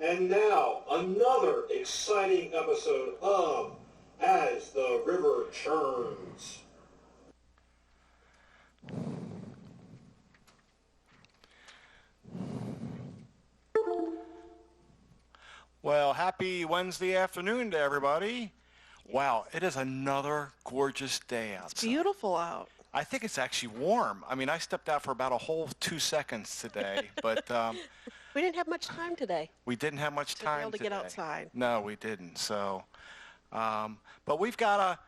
And now, another exciting episode of As the River Churns. Well, happy Wednesday afternoon to everybody. Wow, it is another gorgeous day outside. It's beautiful out. I think it's actually warm. I mean, I stepped out for about a whole 2 seconds today, but we didn't have much time today. We didn't have much time to be able to today. get outside. No, we didn't. So, but we've got a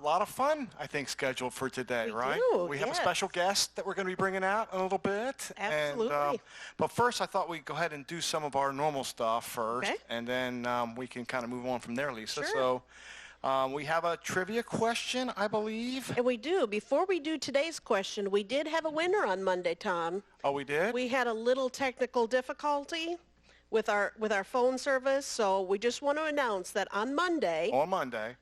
lot of fun, I think, scheduled for today, We right? do, We have a yes. special guest that we're going to be bringing out in a little bit. Absolutely. And, but first, I thought we'd go ahead and do some of our normal stuff first, Okay. and then we can kind of move on from there, Lisa. Sure. So we have a trivia question, I believe. And we do. Before we do today's question, we did have a winner on Monday, Tom. Oh, we did? We had a little technical difficulty with our phone service, so we just want to announce that on Monday,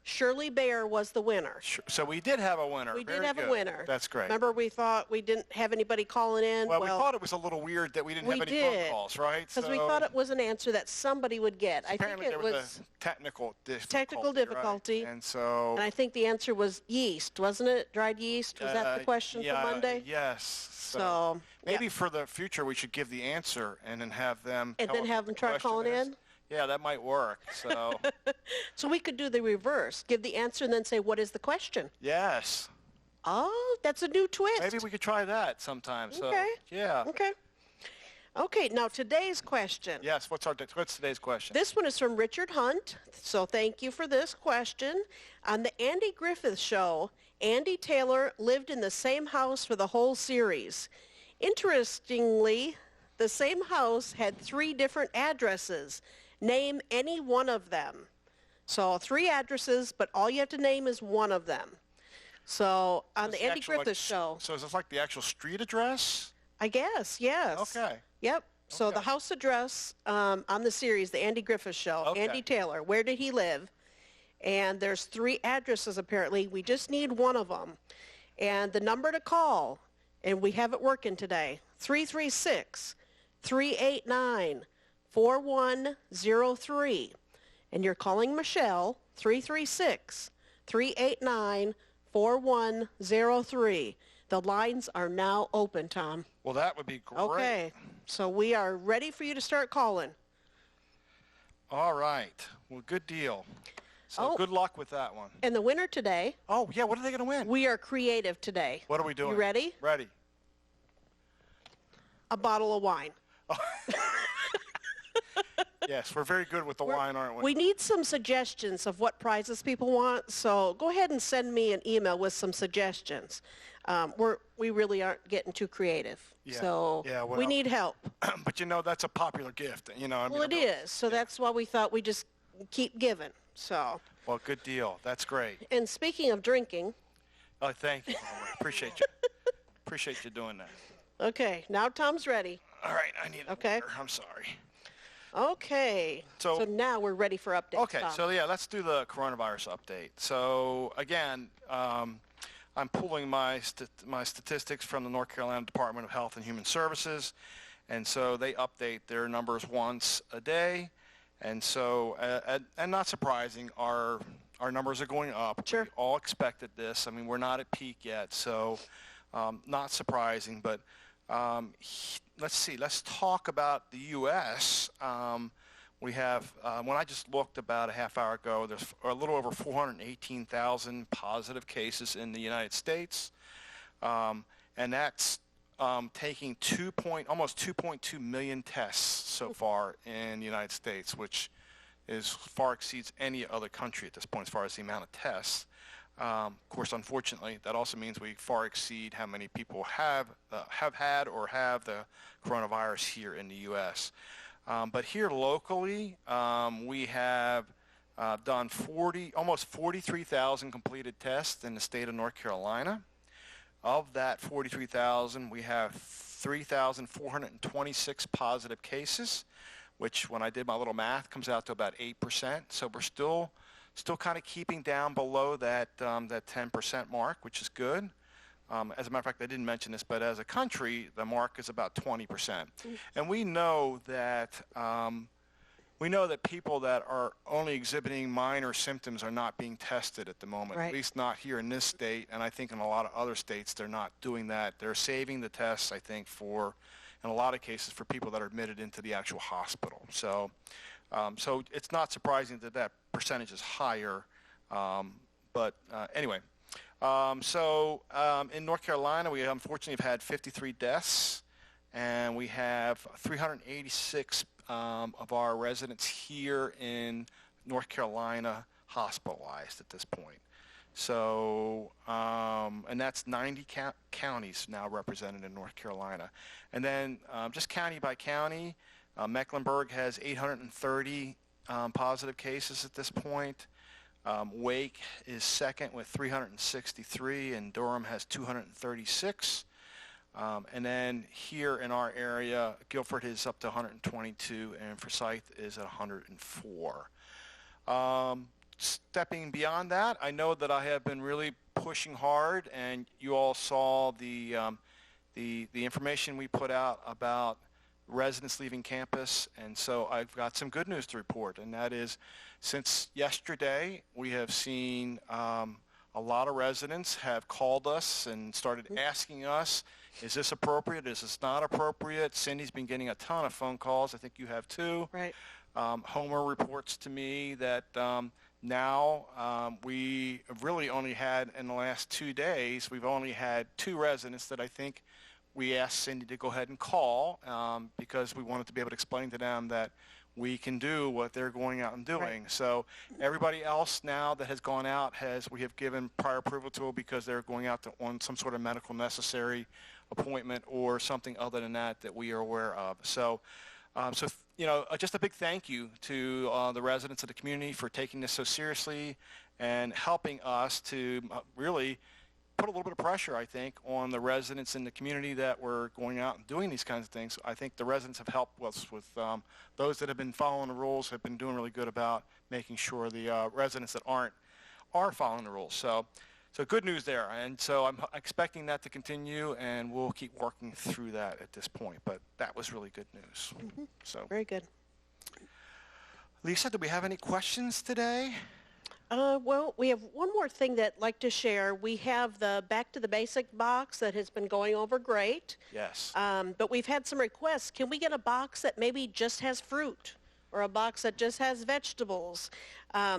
Shirley Bear was the winner. So we did have a winner. We Very did have good. a winner. That's great. Remember, we thought we didn't have anybody calling in? Well, we thought it was a little weird that we didn't have any phone calls, right? Because we thought it was an answer that somebody would get. I think apparently it there was a technical difficulty. Right? And I think the answer was yeast, wasn't it? Dried yeast? Was that the question for Monday? Yes. So maybe for the future we should give the answer and then have them try calling in? Yeah, that might work. So so we could do the reverse. Give the answer and then say, what is the question? Yes. Oh, that's a new twist. Maybe we could try that sometime. So, okay. Yeah. Okay. Okay, now today's question. Yes, what's today's question? This one is from Richard Hunt, so thank you for this question. On the Andy Griffith Show, Andy Taylor lived in the same house for the whole series. Interestingly, the same house had 3 different addresses. Name any one of them. So 3 addresses, but all you have to name is one of them. So on the Andy Griffith Show. So is this like the actual street address? I guess, yes. Okay. Yep. So the house address on the series, the Andy Griffith Show, Okay. Andy Taylor, where did he live? And there's 3 addresses apparently. We just need one of them. And the number to call, and we have it working today, 336-389-4103. And you're calling Michelle, 336-389-4103. The lines are now open, Tom. Well, that would be great. Okay, so we are ready for you to start calling. All right. Well, good deal. So good luck with that one. And the winner today. Oh, yeah, what are they going to win? We are creative today. What are we doing? You ready? Ready. A bottle of wine. Yes, we're very good with the wine, aren't we? We need some suggestions of what prizes people want, so go ahead and send me an email with some suggestions. We really aren't getting too creative, so we need help. But, that's a popular gift. Well, it is, so that's why we thought we'd just keep giving. So. Well, good deal. That's great. And speaking of drinking. Oh, thank you. Appreciate you. Appreciate you doing that. Okay, now Tom's ready. All right, I need water. I'm sorry. Okay. So now we're ready for updates. Okay, Tom. so let's do the coronavirus update. So again, I'm pulling my statistics from the North Carolina Department of Health and Human Services, and so they update their numbers once a day, and so and not surprising, our numbers are going up. Sure. We all expected this. I mean, we're not at peak yet, so not surprising, but. Let's see. Let's talk about the U.S. We have, when I just looked about a half hour ago, there's a little over 418,000 positive cases in the United States, and that's taking almost 2.2 million tests so far in the United States, which far exceeds any other country at this point as far as the amount of tests. Of course, unfortunately, that also means we far exceed how many people have had or have the coronavirus here in the U.S. But here locally, we have done almost 43,000 completed tests in the state of North Carolina. Of that 43,000, we have 3,426 positive cases, which when I did my little math comes out to about 8%. So we're still kind of keeping down below that 10% mark, which is good. As a matter of fact, I didn't mention this, but as a country, the mark is about 20%. And we know that we know that people that are only exhibiting minor symptoms are not being tested at the moment, Right. at least not here in this state, and I think in a lot of other states they're not doing that. They're saving the tests, I think, for, in a lot of cases, for people that are admitted into the actual hospital. So, so it's not surprising that that percentage is higher, but anyway. In North Carolina, we unfortunately have had 53 deaths, and we have 386 of our residents here in North Carolina hospitalized at this point. So, and that's 90 counties now represented in North Carolina. And then just county by county, Mecklenburg has 830 positive cases at this point. Wake is second with 363, and Durham has 236. And then here in our area, Guilford is up to 122, and Forsyth is at 104. Stepping beyond that, I know that I have been really pushing hard, and you all saw the information we put out about residents leaving campus, and so I've got some good news to report, and that is since yesterday we have seen a lot of residents have called us and started asking us, is this appropriate, is this not appropriate? Cindy's been getting a ton of phone calls. I think you have too. Right. Homer reports to me that now we have really only had, in the last 2 days, we've only had 2 residents that I think we asked Cindy to go ahead and call because we wanted to be able to explain to them that we can do what they're going out and doing. Right. So everybody else now that has gone out we have given prior approval to because they're going out on some sort of medical necessary appointment or something other than that we are aware of. So, just a big thank you to the residents of the community for taking this so seriously and helping us to really put a little bit of pressure, I think, on the residents in the community that were going out and doing these kinds of things. I think the residents have helped us with those that have been following the rules have been doing really good about making sure the residents that are following the rules. So good news there. And so I'm expecting that to continue, and we'll keep working through that at this point. But that was really good news. Mm-hmm. So, Very good. Lisa, do we have any questions today? Well, we have one more thing that I'd like to share. We have the Back to the Basic box that has been going over great. Yes. But we've had some requests. Can we get a box that maybe just has fruit or a box that just has vegetables?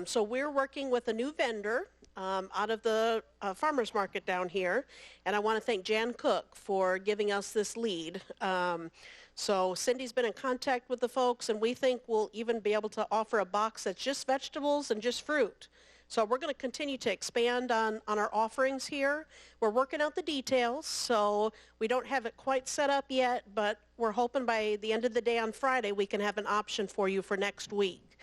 So we're working with a new vendor out of the farmers market down here. And I want to thank Jan Cook for giving us this lead. So Cindy's been in contact with the folks, and we think we'll even be able to offer a box that's just vegetables and just fruit. So we're going to continue to expand on our offerings here. We're working out the details, so we don't have it quite set up yet, but we're hoping by the end of the day on Friday we can have an option for you for next week.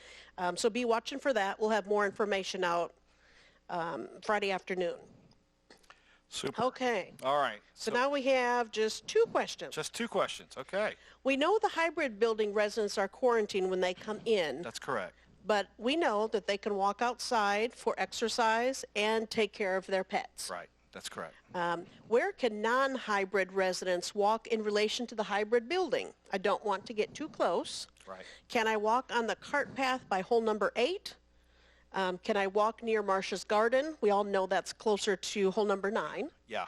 So be watching for that. We'll have more information out Friday afternoon. Super. Okay. All right. So now we have just 2 questions. Just 2 questions. Okay. We know the hybrid building residents are quarantined when they come in. That's correct. But we know that they can walk outside for exercise and take care of their pets. Right. That's correct. Where can non-hybrid residents walk in relation to the hybrid building? I don't want to get too close. Right. Can I walk on the cart path by hole number 8? Can I walk near Marcia's garden? We all know that's closer to hole number 9. Yeah.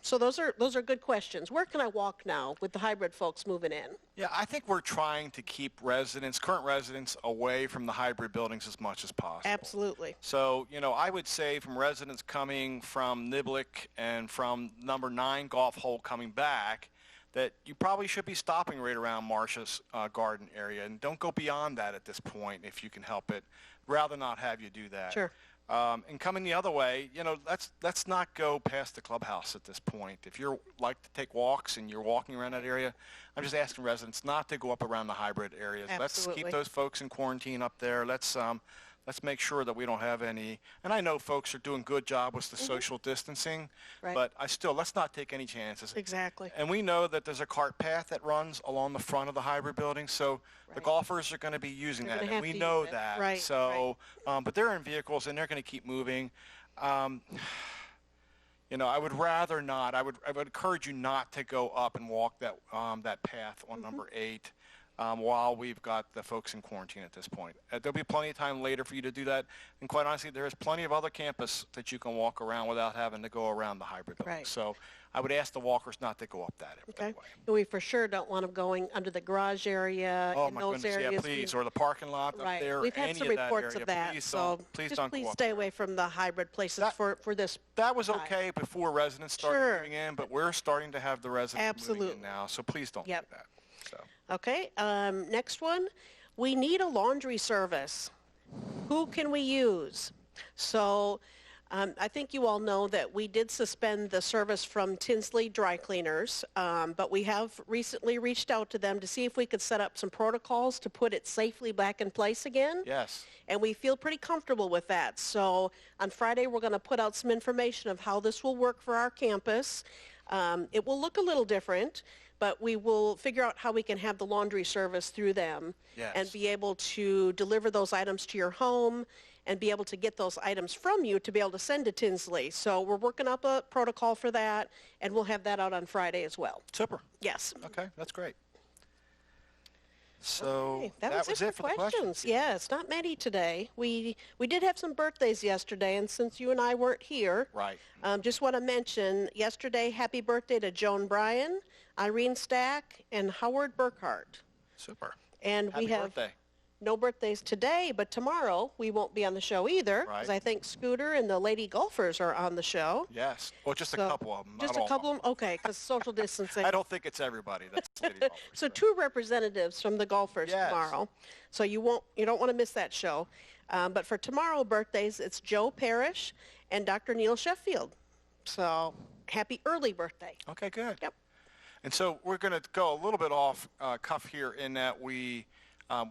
So those are good questions. Where can I walk now with the hybrid folks moving in? Yeah, I think we're trying to keep current residents away from the hybrid buildings as much as possible. Absolutely. So, I would say from residents coming from Niblick and from number 9 golf hole coming back, that you probably should be stopping right around Marcia's garden area, and don't go beyond that at this point if you can help it. Rather not have you do that. Sure. And coming the other way, let's not go past the clubhouse at this point. If you're like to take walks and you're walking around that area, I'm just asking residents not to go up around the hybrid areas. Absolutely. Let's keep those folks in quarantine up there. Let's make sure that we don't have any. And I know folks are doing a good job with the social distancing, Right. but let's not take any chances. Exactly. And we know that there's a cart path that runs along the front of the hybrid building, so the Right. golfers are going to be using They're that, gonna and have we to know use it. that. Right, So, but they're in vehicles and they're going to keep moving. I would rather not. I would encourage you not to go up and walk that path on number 8. while we've got the folks in quarantine at this point. There'll be plenty of time later for you to do that. And quite honestly, there's plenty of other campus that you can walk around without having to go around the hybrid building. Right. So I would ask the walkers not to go up that Okay. way. And we for sure don't want them going under the garage area Oh in my those goodness, areas. yeah, please, or the parking lot Right. up there. We've had any some of that reports area. of that, Please so don't, please just don't please go up stay there. away from the hybrid places That- for this. That was time. okay before residents started Sure. moving in, but we're starting to have the residents moving Absolutely. in now, so please don't Yep. do that. So. Okay, next one. We need a laundry service. Who can we use? So I think you all know that we did suspend the service from Tinsley Dry Cleaners, but we have recently reached out to them to see if we could set up some protocols to put it safely back in place again. Yes. And we feel pretty comfortable with that. So on Friday, we're going to put out some information of how this will work for our campus. It will look a little different, but we will figure out how we can have the laundry service through them and Yes. be able to deliver those items to your home and be able to get those items from you to be able to send to Tinsley. So we're working up a protocol for that, and we'll have that out on Friday as well. Super. Yes. Okay, that's great. So Okay, that was it for the questions. questions. Yes, not many today. We did have some birthdays yesterday, and since you and I weren't here, Right. just want to mention yesterday, happy birthday to Joan Bryan, Irene Stack, and Howard Burkhart. Super. And Happy we have birthday. no birthdays today, but tomorrow we won't be on the show either, because Right. I think Scooter and the Lady Golfers are on the show. Yes. Well, just So, a couple of them. Just a couple of them? Okay, because social distancing. I don't think it's everybody. That's Lady Golfers, So two representatives from the golfers Yes. tomorrow. So you don't want to miss that show. But for tomorrow birthdays, it's Joe Parrish and Dr. Neil Sheffield. So happy early birthday. Okay, good. Yep. And so we're going to go a little bit off cuff here in that we're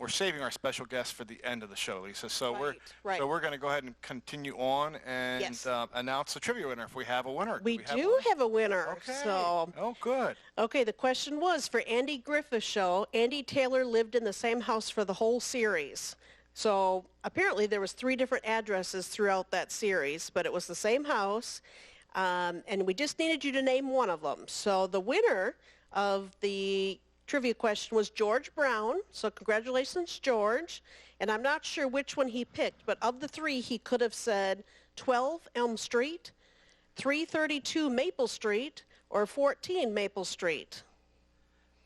saving our special guest for the end of the show, Lisa. So Right. we're going to go ahead and continue on and Yes. Announce the trivia winner if we have a winner. We have a do winner? have a winner. Okay. So Oh, good. okay, the question was for Andy Griffith's show. Andy Taylor lived in the same house for the whole series. So apparently there was 3 different addresses throughout that series, but it was the same house. And we just needed you to name one of them. So the winner of the trivia question was George Brown. So congratulations, George. And I'm not sure which one he picked, but of the 3, he could have said 12 Elm Street, 332 Maple Street, or 14 Maple Street.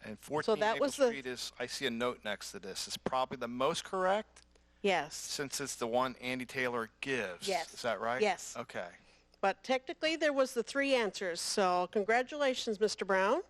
And 14 that Maple was the- Street is, I see a note next to this, is probably the most correct Yes. since it's the one Andy Taylor gives. Yes. Is that right? Yes. Okay. But technically there was the 3 answers. So congratulations, Mr. Brown.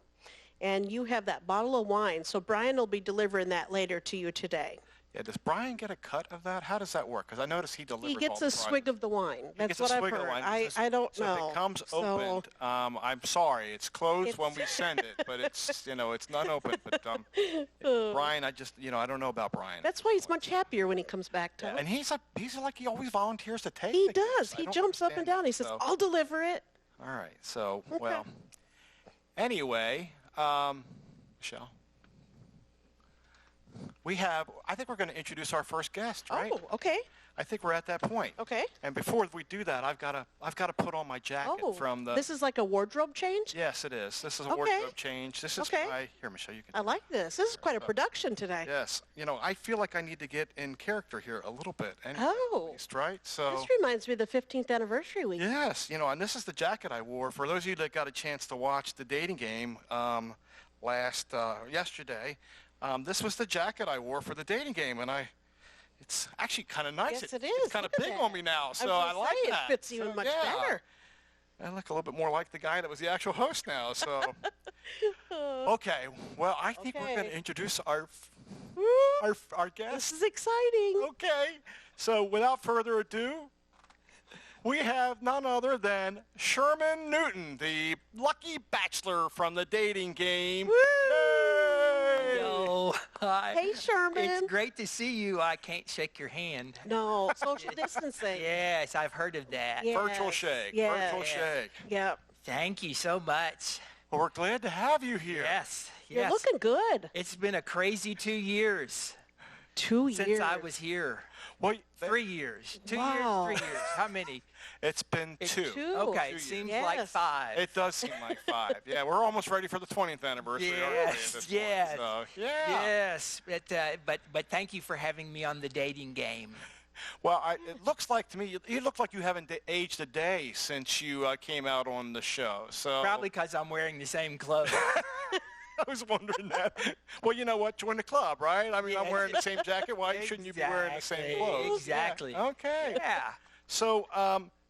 And you have that bottle of wine. So Brian will be delivering that later to you today. Yeah, does Brian get a cut of that? How does that work? Because I noticed he delivers He gets all the a prizes. swig of the wine. He That's gets a what I've swig of heard. wine. I don't so know. if it comes So- opened, I'm sorry, it's closed when we send it, but it's it's not open. But Brian, I don't know about Brian. That's why he's much happier when he comes back to us. And he's like he always volunteers to take. He the does. gifts. I He don't jumps up and understand down. He says, so- I'll deliver it. All right. So well. Anyway, Michelle. I think we're going to introduce our first guest, right? Oh, okay. I think we're at that point. Okay. And before we do that, I've got to put on my jacket from the. This is like a wardrobe change? Yes, it is. This is a Okay. wardrobe change. This is Okay. here, Michelle. You can. I like this. This is quite a production today. Yes. I feel like I need to get in character here a little bit. Anyway, Oh. At least, right? So. This reminds me of the 15th anniversary week. Yes, and this is the jacket I wore. For those of you that got a chance to watch the dating game yesterday, this was the jacket I wore for the dating game, and it's actually kind of nice. Yes, it is. It's kind of Look at big that. on me now, so I I was like gonna say, that. it fits even So, much yeah. better. I look a little bit more like the guy that was the actual host now. So, okay. Well, I think we're going Okay. to introduce our This guest. is exciting. Okay. So, without further ado, we have none other than Sherman Newton, the lucky bachelor from the dating game. Yay! Yo, hi. Hey, Sherman. It's great to see you. I can't shake your hand. No, social distancing. Yes, I've heard of that. Yeah. Virtual shake. Yes. Virtual shake. Yep. Thank you so much. Well, we're glad to have you here. Yes, You're yes. looking good. It's been a crazy 2 years. 2 years. Since I was here. Well, 3 years. 2 Wow. years, 3 years. How many? it's been It's two. two. Okay, Two it seems years. like Yes. 5. It does seem like 5. Yeah, we're almost ready for the 20th anniversary already at Yes, this point. yes. So, yeah. Yes, but thank you for having me on the dating game. Well, it looks like to me, you look like you haven't aged a day since you came out on the show. So Probably because I'm wearing the same clothes. I was wondering that. Well, you know what? Join the club, right? I mean, I'm Yeah. wearing the same jacket. Why shouldn't you be wearing the same Exactly, clothes? exactly. Yeah. Okay. Yeah. So,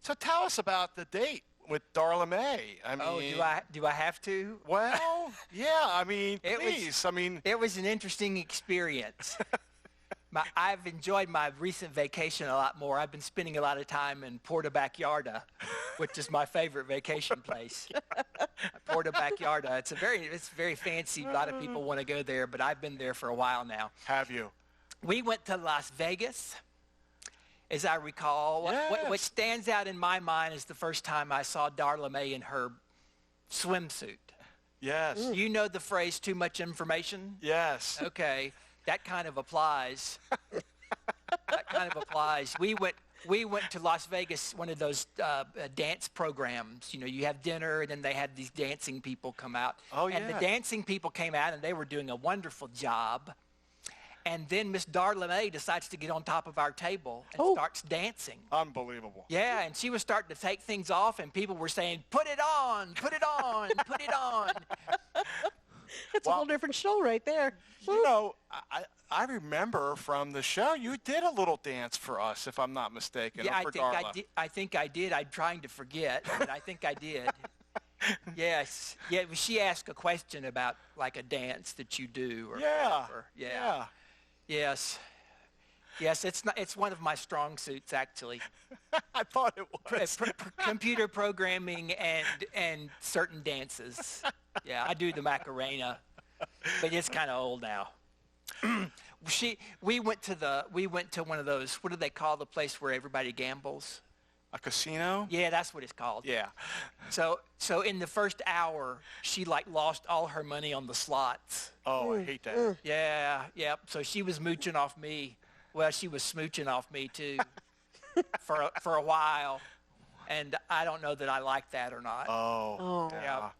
so tell us about the date with Darla May. I mean, Oh, do I have to? Well, yeah. I mean, It was- please. I mean, It was an interesting experience. I've enjoyed my recent vacation a lot more. I've been spending a lot of time in Puerto Vallarta, which is my favorite vacation place. Puerto Vallarta. It's very fancy. A lot of people want to go there, but I've been there for a while now. have you? We went to Las Vegas, as I recall. What Yes. stands out in my mind is the first time I saw Darla May in her swimsuit. Yes. You know the phrase, too much information? Yes. Okay, that kind of applies. That kind of applies. We went to Las Vegas, one of those dance programs. You know, you have dinner, and then they had these dancing people come out. Oh, And the yeah. dancing people came out, and they were doing a wonderful job. And then Miss Darla May decides to get on top of our table and starts dancing. Unbelievable. Yeah, and she was starting to take things off, and people were saying, "Put it on, put it on, put it on." It's a whole different show right there. You know, I remember from the show you did a little dance for us, if I'm not mistaken. Yeah, for I think Darla. I did. I think I did. I'm trying to forget, but I think I did. Yes. Yeah. She asked a question about like a dance that you do or Yeah. whatever. Yeah. Yes. Yes. It's one of my strong suits actually. I thought it was. Computer programming and certain dances. Yeah. I do the Macarena, but it's kind of old now. We went to one of those. What do they call the place where everybody gambles? A casino? Yeah, that's what it's called. Yeah. So in the first hour, she like lost all her money on the slots. Oh, I hate that. Yeah. So she was mooching off me. Well, she was smooching off me too for a while, and I don't know that I like that or not. Oh. Yeah.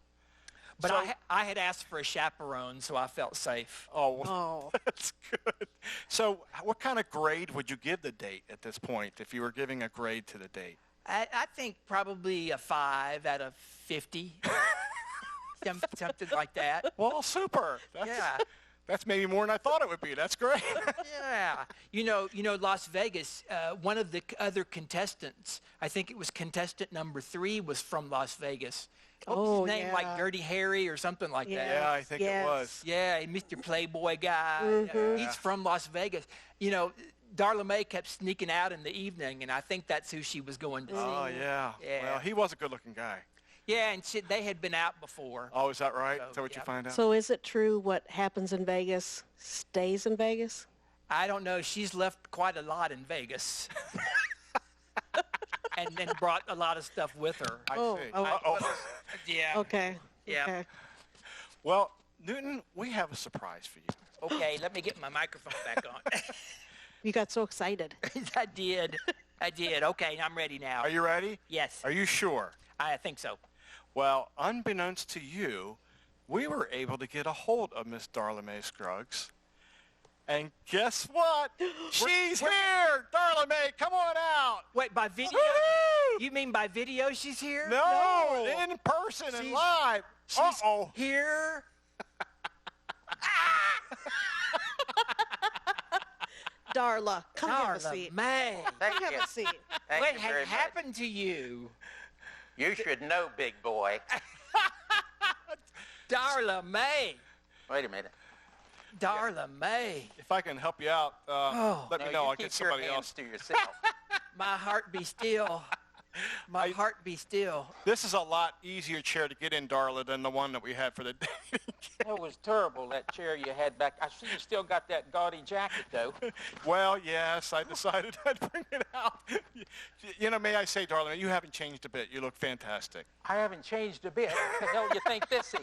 But I had asked for a chaperone, so I felt safe. Oh, well, Oh. that's good. So what kind of grade would you give the date at this point if you were giving a grade to the date? I think probably a 5 out of 50, something like that. Well, super. Yeah. That's maybe more than I thought it would be. That's great. Yeah. You know, Las Vegas, one of the other contestants, I think it was contestant number 3, was from Las Vegas. What was his name? yeah. Like Dirty Harry or something like that. Yeah, I think Yes. it was. Yeah, Mr. Playboy guy. Mm-hmm. He's from Las Vegas. You know, Darla May kept sneaking out in the evening, and I think that's who she was going to see. Oh, yeah. Yeah. Well, he was a good-looking guy. Yeah, and they had been out before. Oh, is that right? So, Is that what you yeah. find out? So is it true what happens in Vegas stays in Vegas? I don't know. She's left quite a lot in Vegas. And then brought a lot of stuff with her. I Oh, see. oh. Uh-oh. Yeah. Okay. Yeah. Okay. Well, Newton, we have a surprise for you. Okay, let me get my microphone back on. You got so excited. I did. Okay, I'm ready now. Are you ready? Yes, Are you sure? I think so. Well, unbeknownst to you, we were able to get a hold of Miss Darla May Scruggs. And guess what? She's here! Darla May, come on out! Wait, by video? Woo-hoo! You mean by video she's here? No, in person and She's- live. She's Uh-oh. here. Darla, come have a Darla seat. May. Thank Come you. have a seat. Thank What you had very much. happened to you? You should know, big boy. Darla May. Wait a minute. Darla May. If I can help you out, let me No, know. you I'll keep get your somebody hands else. to yourself. My heart be still. My heart be still. This is a lot easier chair to get in, Darla, than the one that we had for the day. That was terrible, that chair you had back. I see you still got that gaudy jacket, though. Well, yes, I decided I'd bring it out. You know, may I say, Darla, you haven't changed a bit. You look fantastic. I haven't changed a bit. What the hell do you think this is?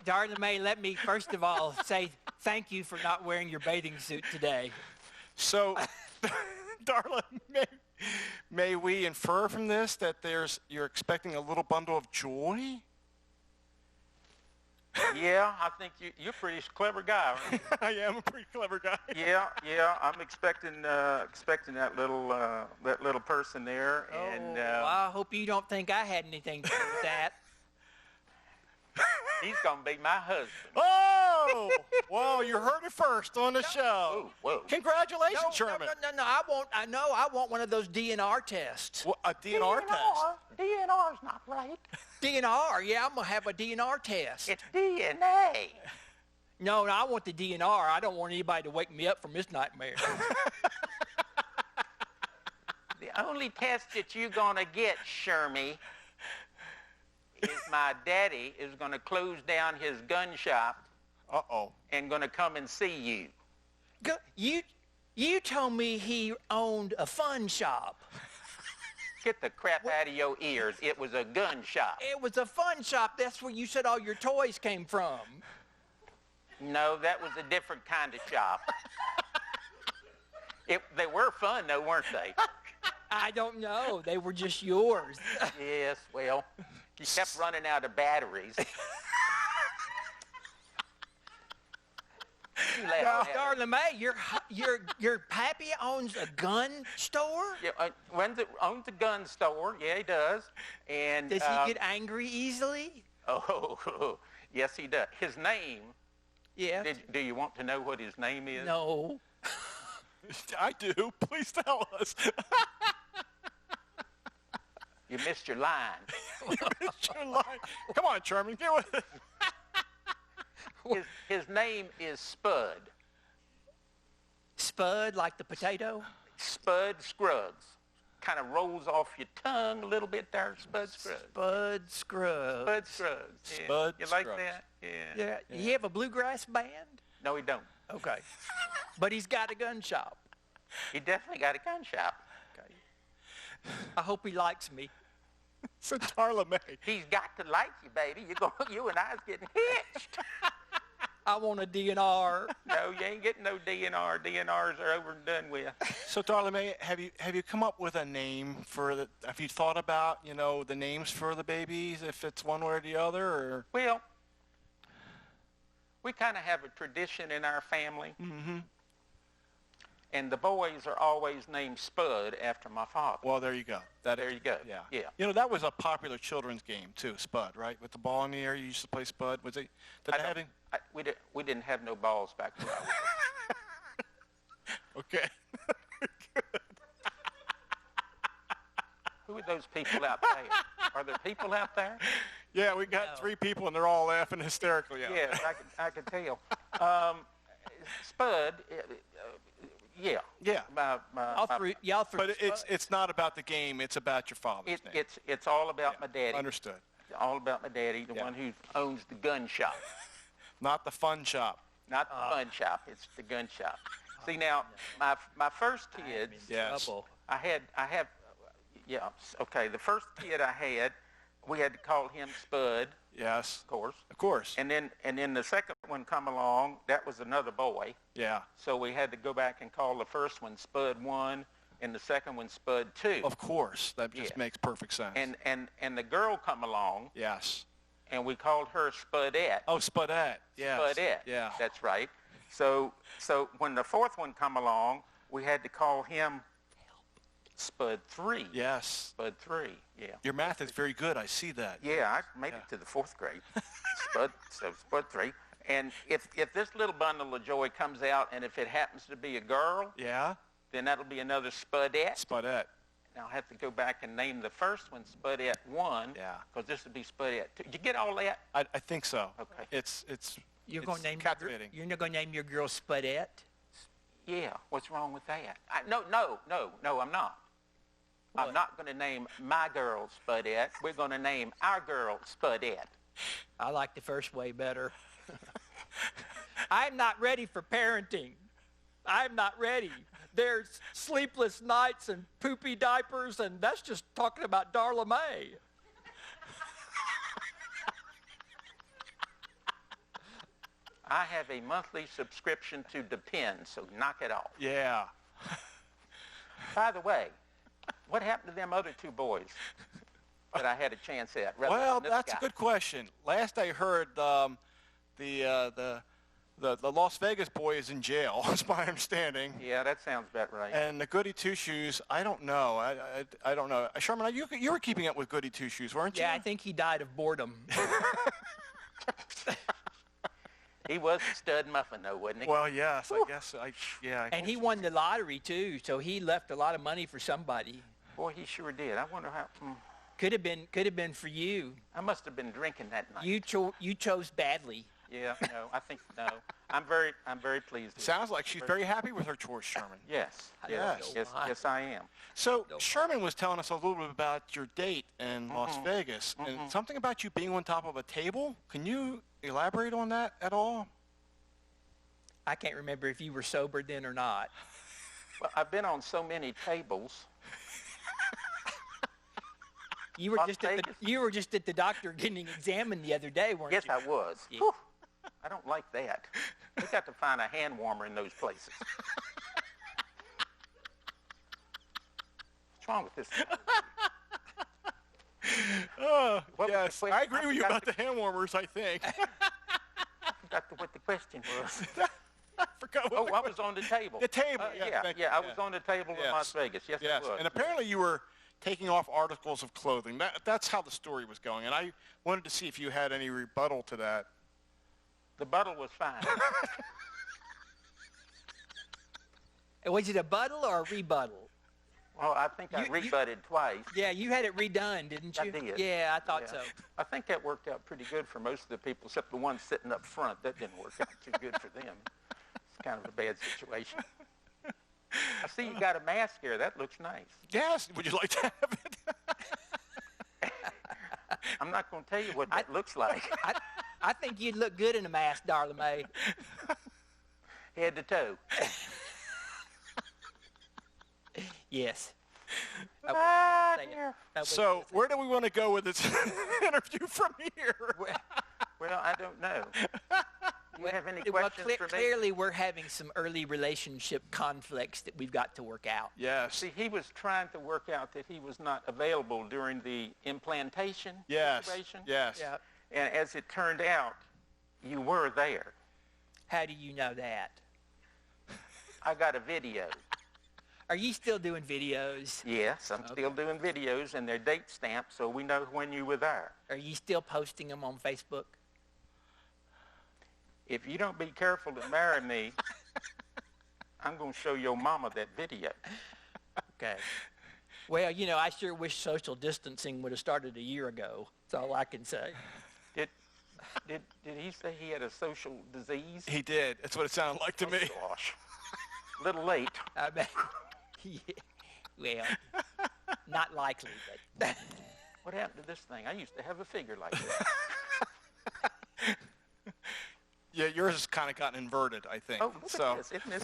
Darla May, let me first of all say Thank you for not wearing your bathing suit today. So, Darla, may we infer from this that you're expecting a little bundle of joy? Yeah, I think you're a pretty clever guy. Right? I am a pretty clever guy. Yeah, I'm expecting that little person there, and Well, I hope you don't think I had anything to do with that. he's gonna be my husband. Oh! Well, you heard it first on the show. Whoa. Congratulations, Sherman. No. I want one of those DNR tests. What, a DNR test? DNR's not right. DNR, yeah, I'm gonna have a DNR test. It's DNA. No, I want the DNR. I don't want anybody to wake me up from this nightmare. The only test that you're gonna get, Shermy, is my daddy is gonna close down his gun shop. Uh-oh. And gonna come and see you. You told me he owned a fun shop. Get the crap out of your ears. It was a gun shop. It was a fun shop. That's where you said all your toys came from. No, that was a different kind of shop. They were fun, though, weren't they? I don't know. They were just yours. Yes, well, you kept running out of batteries. Darla Mae, your pappy owns a gun store? Yeah, owns a gun store. Yeah, he does. And does he get angry easily? Oh, yes, he does. His name. Yeah. Do you want to know what his name is? No. I do. Please tell us. You missed your line. You missed your line. Come on, Sherman, get with it. His name is Spud. Spud, like the potato? Spud Scruggs. Kind of rolls off your tongue a little bit there, Spud Scruggs. Spud Scruggs. Spud Scruggs. Yeah. Spud You like Scruggs. that? Yeah. You have a bluegrass band? No, he don't. Okay. But he's got a gun shop. He definitely got a gun shop. Okay. I hope he likes me. So Darla Mae. He's got to like you, baby. You and I's getting hitched. I want a DNR. No, you ain't getting no DNR. DNRs are over and done with. So Darla Mae, have you come up with a name for the? Have you thought about the names for the babies, if it's one way or the other, or? Well, we kind of have a tradition in our family. Mm-hmm. And the boys are always named Spud after my father. Well, there you go. There you go. Yeah. Yeah. That was a popular children's game too, Spud, right? With the ball in the air, you used to play Spud. Was it? We didn't have no balls back then. Okay. Who are those people out there? Are there people out there? Yeah, we got 3 people, and they're all laughing hysterically. Yes, I can tell. Spud, yeah. Yeah. Y'all three. But it's not about the game. It's about your father's name. It's all about my daddy. Understood. All about my daddy, the one who owns the gun shop. Not the fun shop. Not the fun shop. It's the gun shop. See now, my first kids. Yes. I have. Yeah. Okay. The first kid I had, we had to call him Spud. Yes. Of course. Of course. And then the second one come along. That was another boy. Yeah. So we had to go back and call the first one Spud 1 and the second one Spud 2. Of course. That just makes perfect sense. And the girl come along. Yes. And we called her Spudette. Oh, Spudette. Yes. Spudette. Yeah. That's right. So when the fourth one come along, we had to call him Spud 3. Yes. Spud 3. Yeah. Your math is very good. I see that. Yeah, I made it to the 4th grade. Spud 3. And if this little bundle of joy comes out, and if it happens to be a girl, Yeah. then that'll be another Spudette. Spudette. And I'll have to go back and name the first one Spudette 1. Yeah. Because this would be Spudette 2. Did you get all that? I think so. Okay. It's You're it's going to name captivating. you're not going to name your girl Spudette? Yeah. What's wrong with that? No, I'm not. What? I'm not going to name my girl Spudette. We're going to name our girl Spudette. I like the first way better. I'm not ready for parenting. I'm not ready. There's sleepless nights and poopy diapers, and that's just talking about Darla Mae. I have a monthly subscription to Depend, so knock it off. Yeah. By the way, what happened to them other two boys that I had a chance at? rather Well, than this that's guy? a good question. Last I heard, the Las Vegas boy is in jail. That's my understanding. Yeah, that sounds about right. And the Goody Two Shoes, I don't know. I don't know. Sherman, you were keeping up with Goody Two Shoes, weren't you? Yeah, I think he died of boredom. He was a stud muffin, though, wasn't he? Well, yes, I guess. Yeah. And he won the lottery, too, so he left a lot of money for somebody. Boy, he sure did. I wonder how. Could have been for you. I must have been drinking that night. You chose badly. Yeah, no, I think no. I'm very pleased. with Sounds it. like she's very happy with her choice, Sherman. Yes, I yes, don't know yes, why. yes, I am. So Sherman was telling us a little bit about your date in Las Vegas and something about you being on top of a table. Can you elaborate on that at all? I can't remember if you were sober then or not. Well, I've been on so many tables. You were Las just at Vegas? you were just at the doctor getting examined the other day, weren't Yes, you? I was. Yeah. Whew. I don't like that. We got to find a hand warmer in those places. What's wrong with this? Oh, What was the yes. question? I agree with you I about the hand warmers, I think. forgot what the question was. I forgot what Oh, the I was on the table. The table, yeah, yeah, thank you, I yeah. was on the table in Las Vegas. Yes, Yes, I was. and apparently you were taking off articles of clothing. That's how the story was going, and I wanted to see if you had any rebuttal to that. The bottle was fine. Was it a buttle or a rebuttal? Well, I think I You- rebutted twice. Yeah, you had it redone, didn't you? I did. Yeah, I thought so. I think that worked out pretty good for most of the people, except the ones sitting up front. That didn't work out too good for them. It's kind of a bad situation. I see you got a mask here. That looks nice. Yes, would you like to have it? I'm not going to tell you what that looks like. I think you'd look good in a mask, darling May. Head to toe. Yes. Ah, Say it. dear. That was- So where do we want to go with this interview from here? Well, I don't know. Do you have any Well, questions for me? clearly we're having some early relationship conflicts that we've got to work out. Yes. See, he was trying to work out that he was not available during the implantation Yes. situation. Yes. Yeah. And as it turned out, you were there. How do you know that? I got a video. Are you still doing videos? Yes, I'm still doing videos, and they're date stamped, so we know when you were there. Are you still posting them on Facebook? If you don't be careful to marry me, I'm going to show your mama that video. Okay. Well, you know, I sure wish social distancing would have started a year ago. That's all I can say. Did he say he had a social disease? He did. That's what it sounded like to me. Gosh. A little late. I mean, yeah, well, not likely, but What happened to this thing? I used to have a figure like that. Yeah, yours has kind of gotten inverted, I think. Oh, look so at this. Isn't this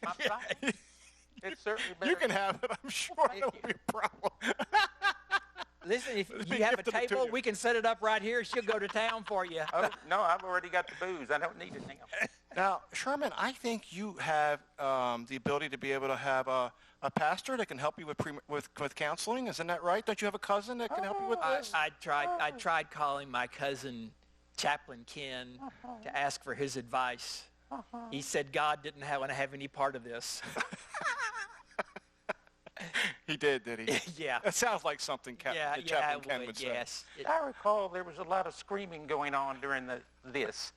my size? It's certainly better. you can have it, I'm sure. That won't be a problem. listen, if It's been you have a gifted to table, you. we can set it up right here. She'll go to town for you. Oh, no, I've already got the booze. I don't need it now. Now, Sherman, I think you have the ability to be able to have a pastor that can help you with counseling. Isn't that right? Don't you have a cousin that can help you with this? I tried calling my cousin, Chaplain Ken, to ask for his advice. He said God didn't want to have any part of this. He did he? Yeah. That sounds like something Yeah, that yeah, Chaplain I Ken would, would say. yes. I recall there was a lot of screaming going on during this.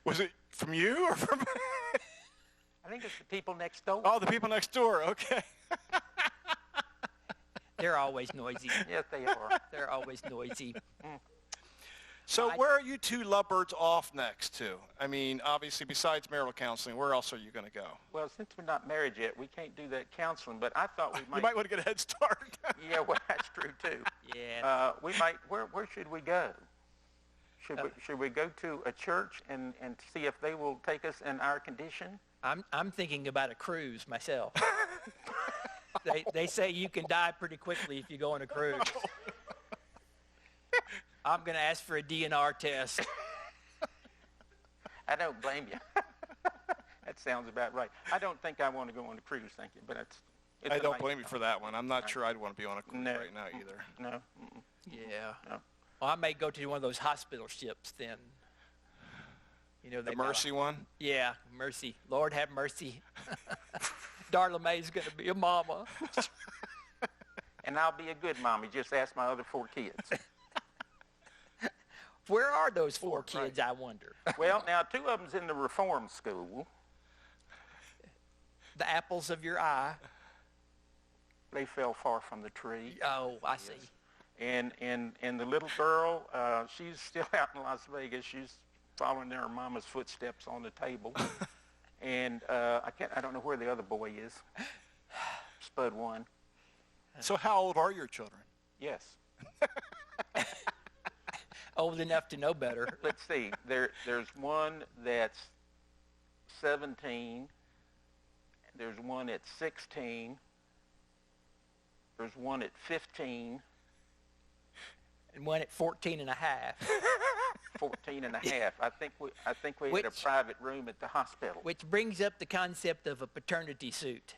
Was it from you or from... I think it's the people next door. Oh, the people next door. Okay. They're always noisy. Yes, they are. They're always noisy. So where are you two lovebirds off next to? I mean, obviously, besides marital counseling, where else are you going to go? Well, since we're not married yet, we can't do that counseling, but I thought we You might want to get a head start. Yeah, well, that's true, too. Yeah. We might, where should we go? Should we go to a church and see if they will take us in our condition? I'm thinking about a cruise myself. They say you can die pretty quickly if you go on a cruise. I'm going to ask for a DNR test. I don't blame you. That sounds about right. I don't think I want to go on a cruise, thank you, but it's I a don't nice blame you for time. that one. I'm not sure I'd want to be on a cruise No. right now either. No. Mm-mm. Yeah. No. Well, I may go to one of those hospital ships then. You know, The they got Mercy one? Yeah, mercy. Lord have mercy. Darla Mae's going to be a mama. And I'll be a good mommy. Just ask my other 4 kids. Where are those 4 Right. kids, I wonder? Well, now 2 of them's in the reform school. The apples of your eye. They fell far from the tree. Oh, I see. And the little girl, she's still out in Las Vegas. She's following in her mama's footsteps on the table. And I don't know where the other boy is. Spud 1. So how old are your children? Yes. Old enough to know better. Let's see. There's one that's 17. There's one at 16. There's one at 15. And one at 14 and a half. 14 and a half. I think we had a Which- private room at the hospital. Which brings up the concept of a paternity suit.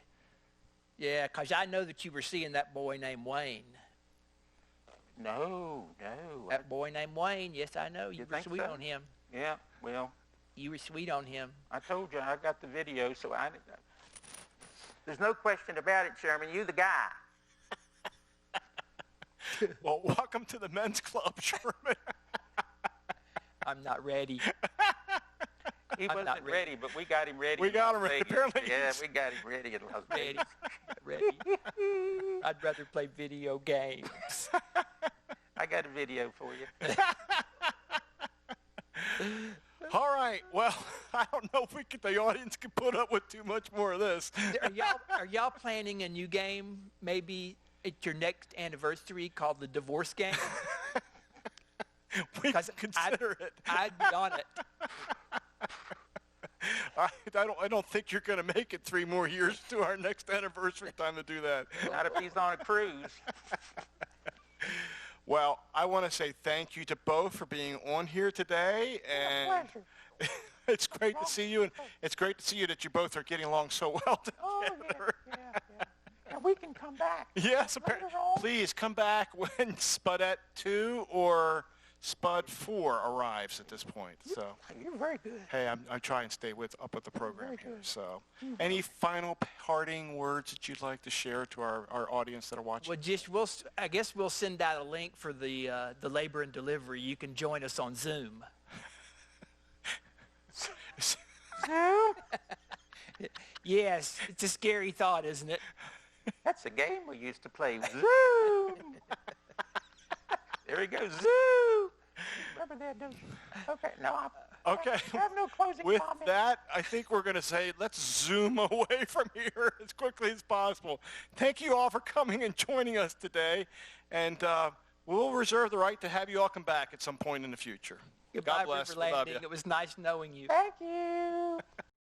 Yeah, because I know that you were seeing that boy named Wayne. No. That boy named Wayne, yes, I know. You were think sweet so? on him. Yeah, well, You were sweet on him. I told you I got the video, so there's no question about it, Sherman. You the guy. Well, welcome to the men's club, Sherman. I'm not ready. He I'm wasn't not ready, but we got him ready. We in got Las him ready. Vegas. Apparently Yeah, he's- we got him ready in Las Ready. Vegas. Ready. I'd rather play video games. I got a video for you. All right. Well, I don't know if the audience can put up with too much more of this. Are y'all planning a new game maybe at your next anniversary called the divorce game? We 'Cause consider it. I'd be on it. I don't think you're going to make it 3 more years to our next anniversary time to do that. Not if he's on a cruise. Well, I want to say thank you to both for being on here today, and it's great to see you, and it's great to see you that you both are getting along so well together. Oh, yeah. And we can come back. Yes, Later on. please come back when Spudette 2 or Spud 4 arrives at this point. So, You're very good. hey, I'm trying to stay up with the program Very here. good. So, any final parting words that you'd like to share to our audience that are watching? Well, I guess we'll send out a link for the labor and delivery. You can join us on Zoom. Zoom? Yes, it's a scary thought, isn't it? That's a game we used to play. Zoom! There he goes. Zoom! Remember that, don't you? Okay, no, Okay. I have no closing With comment. that, I think we're going to say let's zoom away from here as quickly as possible. Thank you all for coming and joining us today, and we'll reserve the right to have you all come back at some point in the future. Goodbye, God bless. River We love Landing. you. It was nice knowing you. Thank you.